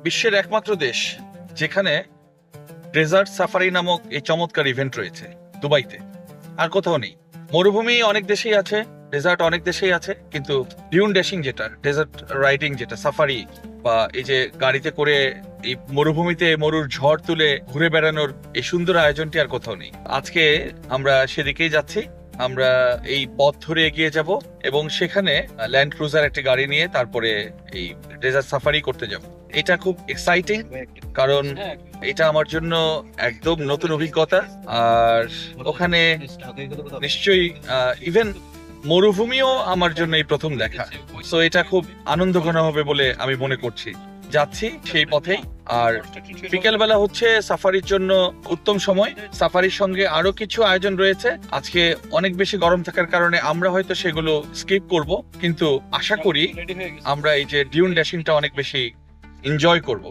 বিশ্বের একমাত্র দেশ যেখানে ডেজার্ট সাফারি নামক এই চমৎকার ইভেন্ট রয়েছে দুবাইতে, আর কোথাও নেই। মরুভূমি অনেক দেশেই আছে, ডেজার্ট অনেক দেশেই আছে, কিন্তু ডিউন ড্যাশিং যেটা ডেজার্ট রাইডিং, যেটা সাফারি বা এই যে গাড়িতে করে এই মরুভূমিতে মরুর ঝড় তুলে ঘুরে বেড়ানোর এই সুন্দর আয়োজনটি আর কোথাও নেই। আজকে আমরা সেদিকেই যাচ্ছি। আমরা এই পথ ধরে এগিয়ে যাব এবং সেখানে ল্যান্ড ক্রুজার একটি গাড়ি নিয়ে তারপরে এই ডেজার্ট সাফারি করতে যাব। এটা খুব এক্সাইটিং, কারণ এটা আমার জন্য একদম নতুন অভিজ্ঞতা। আর ওখানে নিশ্চয়ই ইভেন মরুভূমিও আমার জন্য এই প্রথম দেখা। সো এটা খুব আনন্দঘন হবে বলে আমি মনে করছি। যাচ্ছি সেই পথেই। আর বিকেলবেলা হচ্ছে সাফারির জন্য উত্তম সময়। সাফারির সঙ্গে আরো কিছু আয়োজন রয়েছে। আজকে অনেক বেশি গরম থাকার কারণে আমরা হয়তো সেগুলো স্কিপ করব, কিন্তু আশা করি আমরা এই যে ডিউন ড্যাশিংটা অনেক বেশি এনজয় করব।